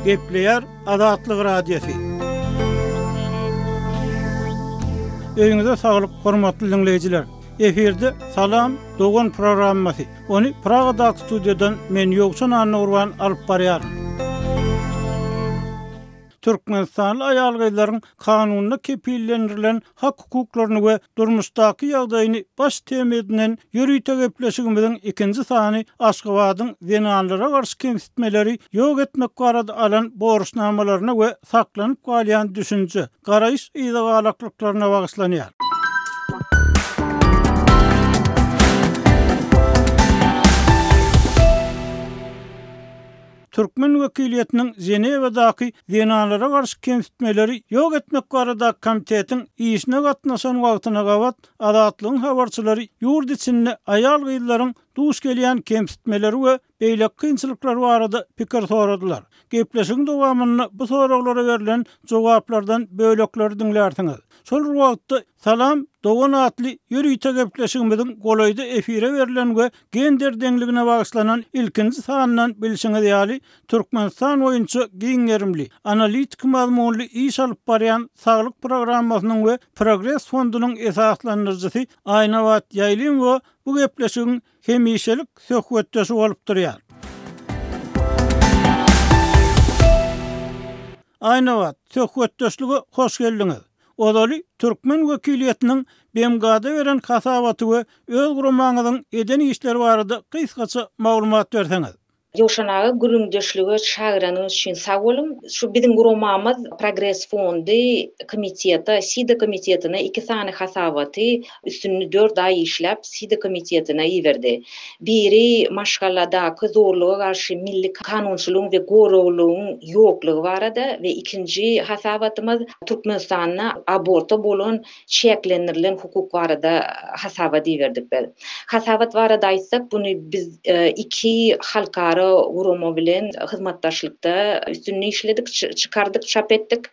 Gepleyer Azatlyk Radiosu. Öňüňize saglyk, hormatly dinleýijiler. Eferde Salam Dogan programmasy. Onu Praga'da studiýadan men Ýogşan Anurwan alyp barýar. Türkmenistanly aýal gyzlaryň kanunyna kepillendirilen hak hukuklaryny we durmuşdaky ýagdaýyny baş tema edilen ýürüýte gepleşigimiziň ikinji sany Aşgabatyň zenanlara garşy kemsitmeleri ýok etmek barada alan borçnamalaryna we saklanyp galýan düşünje, garaýyş ýygylaklaryna bagyşlanýar. Türkmen wekiliýetiniň Ženewadaky zenanlara garşy kemsitmeleri ýok etmek barada komitetiň işine gatnaşan wagtyna gabat Azatlygyň habarçylary ýurt içinde aýal gyzlaryň duş gelýän kemsitmeleri we beýlek kynçylyklary barada pikir soradylar. Gepleşigiň dowamyny bu soraglara berilen jogaplardan bölekleri dinlersiňiz. Şol wagtda Salam Dogan atly ýürüýte gepleşigimiziň golayda efire berilen we gender dengligine bagyşlanan ilkinji sanyndan bilşiňiz ýaly Türkmenistan boýunça giňerimli, analitik mazmunly iş alyp barýan saglyk programmasynyň we Progress fondunyň esaslandyrjysy Aynawat Ýaýlym we bu gepleşigiň hemişelik söhbetdeşi bolup durýar. Aynawat, söhbetdeşlige hoş geldiňiz. Odaly Türkmen wekiliýetiniň BMG'da beren hasabaty we öz guramaňyzyň eden işleri barada kysgaça maglumat berseňiz. Ýoşanagy gürüňdeşligi çagyranyň üçin sag bolun. Şu biziň guramamyz Progress fondy komiteti, SIDA komitetine 2 sany hasabaty üstünni 4 ay işläp SIDA komitetine iýerdi. Biri maşgalladaky zorluga garşy milli kanunçylygyň we gorawlygyň ýoklugy barada we ikinji hasabatymyz Türkmenistanyň aborta bolan çeklendirilen hukuk barada hasabat iýerdik. Hasabat barada aýtsak, buny biz 2 halkara gurama bilen hyzmatdaşlykda üstünni işledik, çıkardık, çap etdik.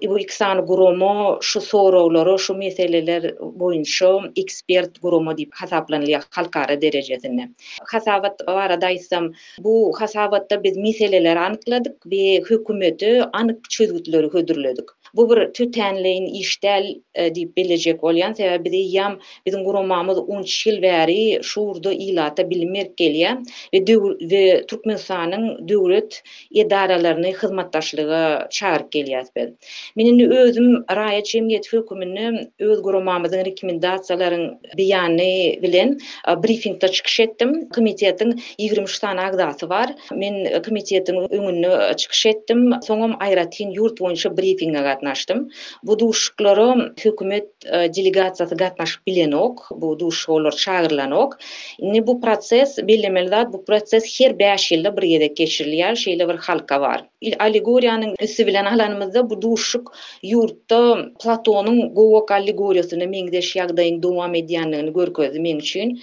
Bu 2 sany gurama şu sorawlary, şu meseleler boýunça ekspert gurama diýip hasaplanýar halkara derejesinde. Hasabat barada aýtsam, bu hasabatda biz meseleleri anykladyk we hökümeti anyk çözgütleri hödürledik. Bu bir tütenleýin işdäl diýip biljek bolýan sebäbi diýýäm biziň guramamyz 10 ýyl bäri şurda ilata bilinmek gelýär we Türkmenistanyň döwlet edaralaryny hyzmatdaşlyga çağıryp gelýär. Meniň özüm raýat jemgyýet hökümini öz guramamyzyň rekomendasiýalaryň beýany bilen briefingde çykyş etdim. Komitetiň 23 sany agzasy bar. Men komitetiň öňüne çykyş etdim. Soňam aýratyn ýurt boýunça briefingge gatnaşdym. Bu duşuklary hökümet delegasiýasy gatnaşyp bilenok, bu duşular çağırlanok. Indi bu proses bellemeli, bu proses her 5 ýylda bir ýerde geçirilýär, şeýle bir halka bar. Allegoriýanyň üstü bilen alanymyzda bu duşuk ýurtda Platonyň gowak allegoriýasyna meňdeş ýagdaýyň dowam edýänligini görkezmek üçin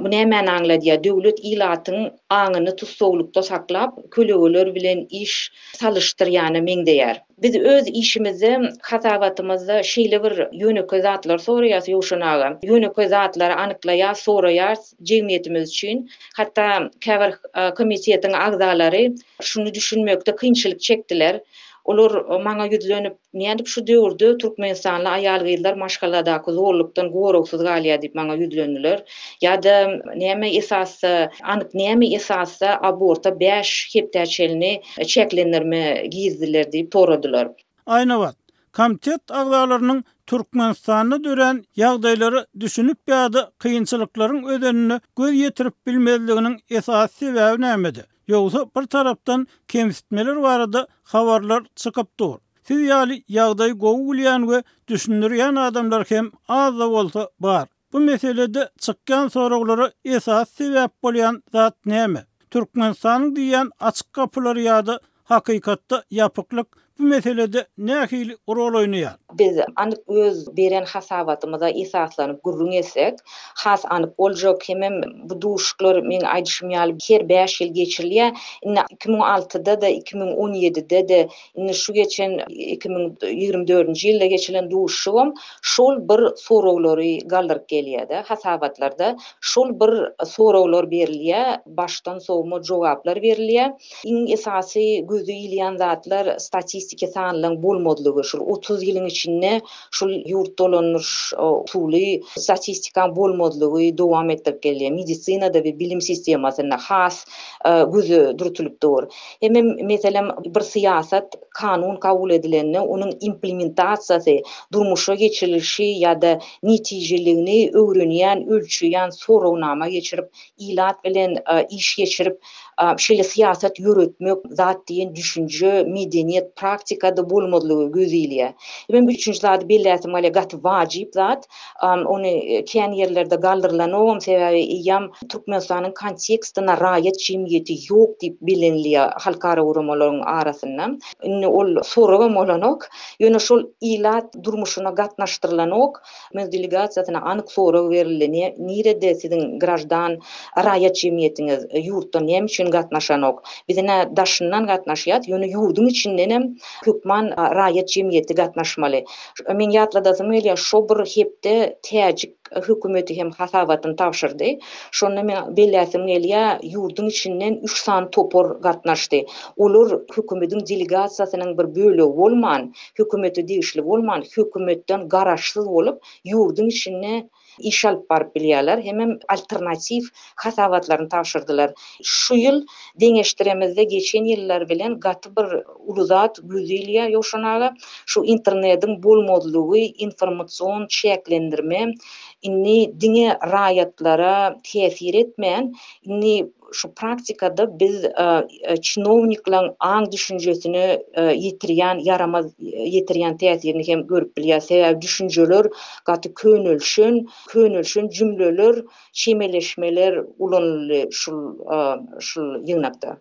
bu näme aňladýar? Döwlet ilatyň aňyny tutsowlukda saklap, kölegeler bilen iş salyşdyrýany meňdeýär. Biz öz işimizi, hasabatymyzda şeýle bir ýönekli zatlar soraýas ýoşanaga. Ýönekli zatlary anyklaýar, soraýar jemgyýetimiz üçin. Hatda käbir komitetiň agzalary şunu düşünmekde kynçylyk çekdiler. Olar maňa ýüzlenip, nädip şu döwürde Türkmenistanly aýal gyzlar maşgalladaky zorlukdan gorawsyz galýar diýip maňa ýüzlendiler. Ýa-da näme esasy, anyk näme esasy aborta 5 heptäçelini çeklendirme gizdiler diýip soradylar. Aynawat, komitet agzalarynyň Türkmenistanyna dören ýagdaýlary düşünüp ýa-da kynçylyklaryň ödenini göz ýetirip bilmezliginiň esas sebäbi nämedir? Ýogsa bir tarapdan kemsitmeler barada habarlar çykyp dur. Siz ýaly ýagdaý gowy bilýän we düşündirýän adamlar hem az da bolsa bar. Bu meselede çykkan soraglara esas sebäp bolýan zat näme? Türkmenistanyň diýen açyk kapylary ýa-da hakykatda ýapyklyk bu meselede nähili rol oýnaýar? Biz anyk öz beren hasabatymyza esaslanıp gurrun etsek, has anyk boljak hemem bu duşuklar men aýdyşym her 5 ýyl geçirilýär. 2006-da da 2017-de de şu geçen 2024-nji ýylda geçilen duşugam şol bir soraglary galdyryp gelýär-de hasabatlarda. Şol bir sorawlar berilýär, başdan sowma jogaplar berilýär. Iň esasy gözü ýylýan zatlar statistika sanlyň bolmadlygy, şol 30 ýylyň içinde şol ýurt dolanýyş usuly statistikaň bolmadlygy dowam etdirip gelýär. Medisinada we bilim sistemasyna has gözü durutulup dur. Hemem meselem bir siýasat, kanun kabul edilenini, onun implementasiýasy, durmuşa geçirilişi ýa-da netijeligini öwrenýän, ölçüýän sorawnama geçirip, ilat bilen iş geçirip, şeýle siýasat ýöretmek, zat diýen düşünje, medeniýet praktikada bolmadlygy gözleýär. Ben bu üçünçü zat belläsim gale gaty wajyp zat, ony kän ýerlerde galdyrylan o sebäbi ýam Türkmenistanyň kontekstine raýat jemgyýeti ýok diýip bilinýär halkara uramalaryň arasynda. Ol soraw bolanok, ýöne şol ilat durmuşyna gatnaşdyrylanok, men delegasiýasyna anyk soraw berildi. Nirede siziň grajdan raýat jemgyýetiňiz ýurtda näme üçin gatnaşanok? Bizine daşyndan gatnaşýat, ýöne ýurduň içinden hem hökman raýat jemgyýeti gatnaşmaly. Men ýatladasym elýär, şo bir hepde täjik hökümeti hem hasabatyny tapşyrdy. Şonu men belläsim gelýär, ýurduň içinden 3 san topor gatnaşdy. Olar hökümetiň delegasiýasynyň bir bölegi bolman, hökümeti degişli bolman, hökümetden garaşsyz bolup ýurduň içine iş alyp baryp bilýärler. Hemem alternativ hasabatlaryny tapşyrdylar. Şu ýyl deňeşdiremizde geçen ýyllar bilen gaty bir uluzat güzelýär ýoşanaga. Şu internetiň bolmadlygy, informasiýon çäklendirme, inni diňe raýatlara täsir etmeýän, inni şu praktikada biz çinovniklaryň aň düşünjesini ýitirýän, yaramaz ýitirýän täsirini hem görüp bilýär. Sebäbi düşünjeler gaty könülşün jümleler, şemeleşmeler ulanly şul ýygnakda.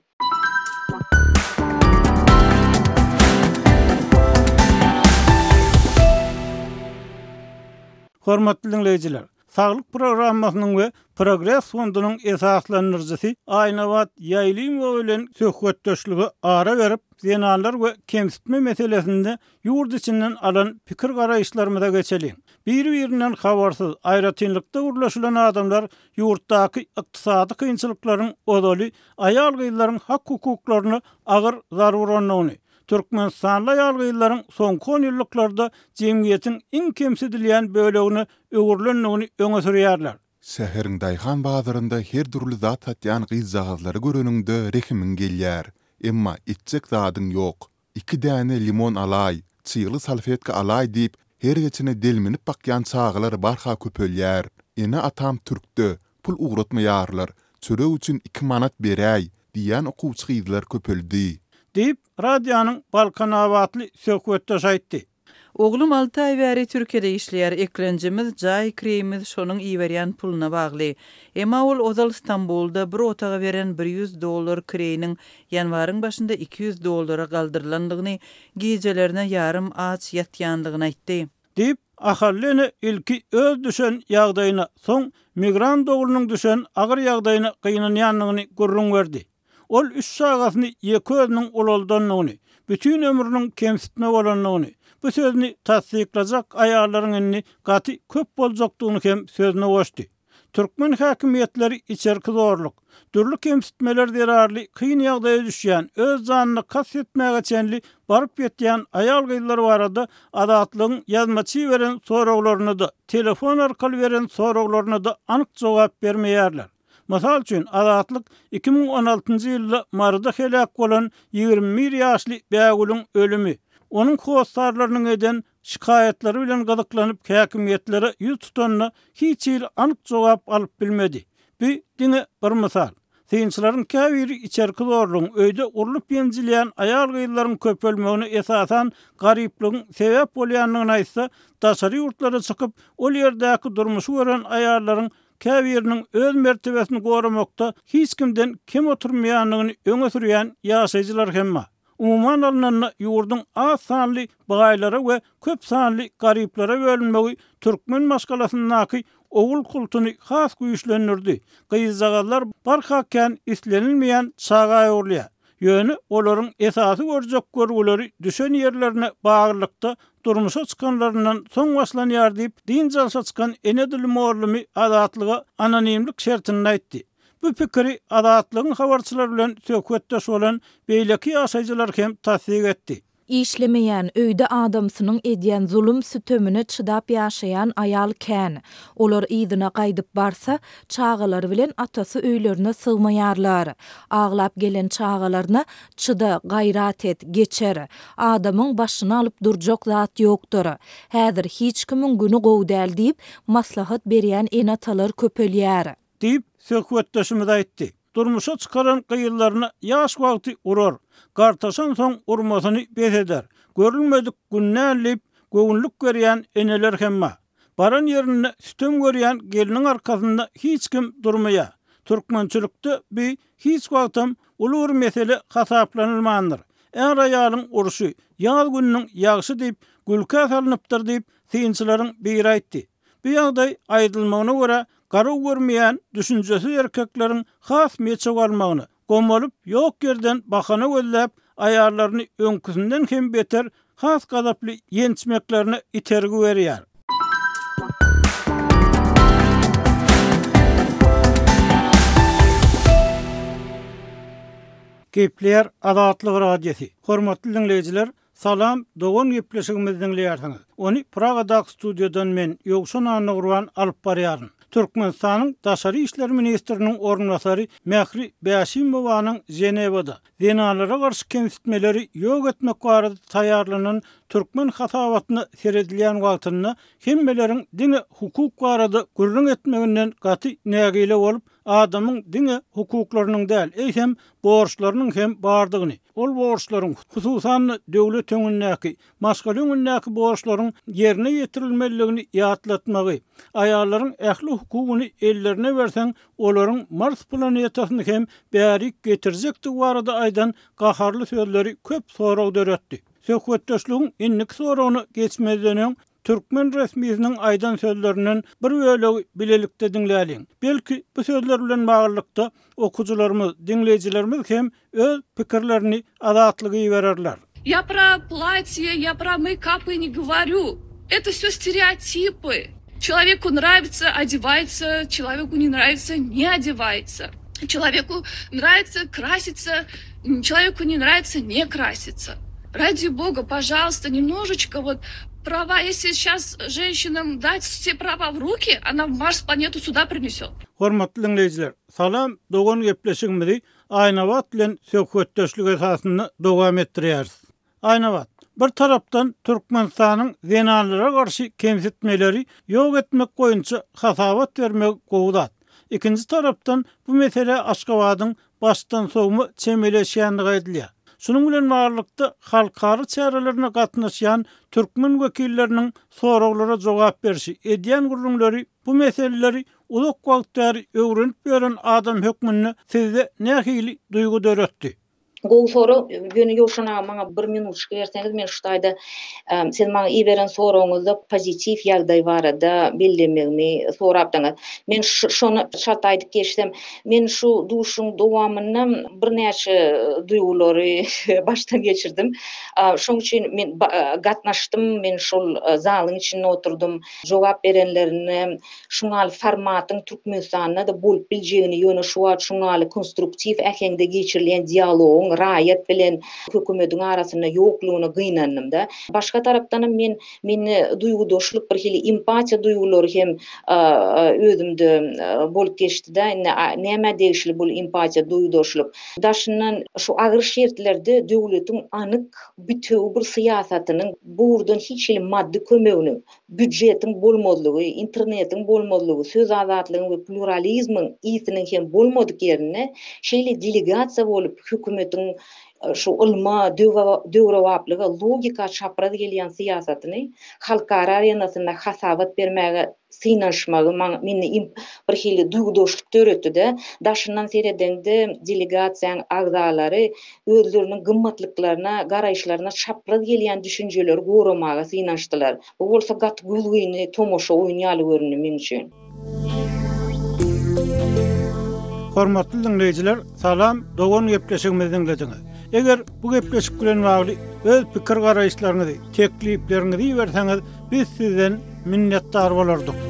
Hormatly dinleyijiler, Saglyk programmasynyň we Progress fondunyň esaslanyrjysy Aýnawat Ýaýlymow bilen söhbetdeşligi ara berip, zenanlar we kemsitme meselesinde ýurt içinden alan pikir garaýşlarymyza geçelim. Bir-birinden habarsyz, aýratynlykda urlaşylan adamlar ýurtdaky ykdysady kynçylyklaryň odaly aýal gyýlaryň hak hukuklaryny agyr zaruranyny, Türkmenistanly aýal gyýlaryň soňky 10 ýyllyklarda jemgyýetiň iň kemsidilýän bölegini öwürlendigini öňe sürýärler. Şäheriň Daýhan bazarynda her türlü zat satýan gyýzagazlary göreningde rehimin gelýär. Emma içjek zadyň ýok. 2 däne limon alay, çyýly salfetka alay diýip her geçine delmenip bakýan çağlar barha köpelýär. Ene atam türkde, pul ugratmaýarlar. Çöre üçin 2 manat beräý diýen okuwçy gyzlar köpeldi. Deyip radyanın Balkan avatlı söhbetdeş aýtdy. Oglum 6 ay bäri Türkiýede işleýär, eklenjimiz, jaý kireyimiz şonuň iýberýän puluna bagly. Emma ol ozal İstanbulda bir otaga beren $100 kireyiniň ýanwaryň başynda $200 galdyrylandygyny, gecelerine ýarym aç ýatýandygyny aýtdy. Deyip ahallene ilki öz düşen ýagdaýyna, soň migrant oglunyň düşen agyr ýagdaýyna gynanýanlygyny gurrun berdi. Ol 3 sagatyny ýeki özüniň ololdanlygyny, bütün ömrüniň kemsitme bolanlygyny, bu sözünü tasdiklajak aýallaryň gaty köp boljakdygyny hem sözüne goşdy. Türkmen häkimetleri içerki zorluk, türlü kemsitmeler derarly kyn ýagdaýa düşýän, öz janyny kas etmäge çenli baryp ýetýän aýal gyýlar barada adatlygyň ýazmaçy beren sorawlaryny da, telefon arkaly beren sorawlaryny da anyk jogap bermeýärler. Masal üçin adatlyk 2016-njy ýylda Marda helak bolan 21 ýaşly bägulüň ölümi, onun howsarlarynyň eden şikayetleri bilen gazyklanyp häkimetlere ýüz tutanna hiç ýyl anyk jogap alyp bilmedi. Bu diňe bir misal. Synçylaryň käbiri içerki zorlugyň öýde urulup ýenjilýän aýal gyýlaryň köpelmegine esasan garyplygyň sebäp bolýanlygyny aýtsa, daşary ýurtlara çykyp ol ýerdäki durmuşy gören aýallaryň käbiriniň öz mertebesini goramakda hiç kimden kim oturmaýanlygyny öňe sürýän ýaşaýjylar hemme. umuman alınanna ýurdun az sanly baýlara we köp sanly garyplara bölünmegi türkmen maskalasynyňky owul kultuny has güýçlendirdi. Gyýzagallar barhaken islenilmeýän çaga ýurlýar. Ýöne olaryň esasy görjek görgüleri düşen ýerlerine baglykda durmuşa çykanlaryndan soň başlanýar diýip din jalsa çykan Enedil Morlumy adatlyga anonimlik şertini aýtdy. Bu pikiri adatlygyň habarçylar bilen söhbetdeş bolan beýleki ýaşaýjylar hem tasdik etdi. İşlemeyen öýde adamsynyň edýän zulüm sütömüne çydap ýaşaýan ayal kän. Olar ýydyna gaýdyp barsa, çağalar bilen atasy öýlerine sygmaýarlar. Aglap gelen çağalaryna çyda, gaýrat et, geçer. Adamyň başyny alyp durjak zat ýokdur. Häzir hiç kimin güni gowy däl diýip maslahat berýän enatalar köpelýär. Diýip söhbetdeşimiz aýtdy. Durmuşa çıkaran kıyılarına yaş vakti urur. Gartasan son urmasını beseder. Görülmedik günnälip göwnlük görýän eneler hemme. Baran yerine sütüm görýän gelinin arkasında hiç kim durmaya. Türkmençilikde bir hiç vaktim ulur mesele hasaplanılmandır. Eğer ayalın uruşu yağ gününün yağışı deyip gülke salınıptır deyip seyinçilerin bir aýtdy. Bu ýagdaý aýdylmagyna görä garı görmeýän düşünjesi erkeklerin has meçe almagyny, gomolup ýok yerden bakana gözläp ayarlaryny öňküsinden hem beter has gadaply ýençmeklerini itergi berýär. Gepler Adatlyk radiosi. Hormatly dinleyijiler, salam, dogon gepleşigimizi dinleýärsiňiz. Ony Pragadaky studiodan men Ýogşan Anagurwan alyp barýaryn. Türkmenistanyň Daşary işler ministriniň ornwasary Mähri Bäşimowanyň Jenewada dinalara garşy kemsitmeleri ýok etmek barada taýýarlanan türkmen hasabatyny seredilýän wagtyny hemmelerin dini hukuk barada gürrüň etmeginden gaty nägile bolup adamyň dini hukuklarynyň däl, eýsem borçlarynyň hem bardygyny, ol borçlaryň hususan döwlet öňündäki, maşgala öňündäki borçlaryň ýerine ýetirilmeligini ýatlatmagy, aýallaryň ähli hukugyny ellerine bersen, olaryň Mars planetasyny hem bärik getirjekdi barada aýdan gaharly sözleri köp sorag döretdi. Söhbetdeşligiň innik soragyny geçmeden Türkmen resmiýetiniň aýdan sözlerinden bir bölegi bilelikde dinläliň. Belki bu sözler bilen baglykda okujularymyz, dinleyijilerimiz hem öz pikirlerini adatlygy bererler. Я про платье, я про мейкапы не говорю. Это все стереотипы. Человеку нравится, одевается, человеку не нравится, не одевается. Человеку нравится краситься, человеку не нравится не краситься. Ради Бога, пожалуйста, немножечко вот права. Если сейчас женщинам дать все права в руки, она в Марс планету сюда принесет. Hormatly dinleyijiler, salam, dogon gepleşigimizi Aýnawat bilen söhbetdeşlik esasyny dowam etdirýäris. Aýnawat, bir tarapdan Türkmenistanyň zenalara garşy kemsitmeleri ýok etmek goýunça hasabat bermek gowdat. İkinci tarapdan bu mesele Aşgabatyň başdan sowma çemeleşýändigi aýdylýar. Şunun bilen barlykda halkary çärelerini gatnaşýan türkmen wekilleriniň soraglara jogap berişi, edýän gurulmaly bu meseleleri ulak wagtlar öwrenip beren adam hökmüne sizde nähili duýgu döretdi? Gow soru ýöne ýoşana maňa 1 minutçyk berseňiz men şu taýda sen maňa iýeren soragyňyzda pozitiv ýagdaý barada bildirmegimi sorapdyňyz. Men şonu şart aýdyp geçsem, men şu duşuň dowamyny birnäçe duýgulary baştan geçirdim. Şoň üçin men gatnaşdym, men şol zalyň içinde oturdum. Jogap berenlerini şuňal formatyň Türkmenistanda da bolup biljegini ýöne şuňal konstruktiv ähengde geçirilýän dialog raýat bilen hökümetiň arasyna ýoklugyna gynandym-da. Başga tarapdan meni duýgudoşlyk bir hili empatiýa duýgulary hem özümde bolup geçdi-de. Näme degişli bul empatiýa duýgudoşlyk. Daşyndan şu agyr şertlerde döwletiň anyk bütöw bir syýasatynyň burdan hiç hili maddi kömegini, büdjetiň bolmadlygy, internetiň bolmadlygy, söz azatlygyny we pluralizmiň ýetiniň hem bolmadyk ýerine şeýle delegasiýa bolup hökümetiň şu ulma, döwrewaplyga, logika çaprady gelýän siýasatyny halkara arenasynda hasabat bermäge synaşmagy meni bir hili dugdoşluk öğretdi. Daşyndan seredende delegasiýaň agzalary özleriniň gymmatlyklaryna, garaýşlaryna çaprady gelýän düşünjeleri goramaga synaşdylar. Bu bolsa gat gülgüni tomoşa oýnaýaly görünýär men üçin. Hormatly dinleyijiler, salam, dogon gepleşigimizden diňiz. Eger bu gepleşik bilen bagly öz pikir garaýşlaryňyzy, tekliplerinizi berseňiz, biz sizden minnetdar bolardyk.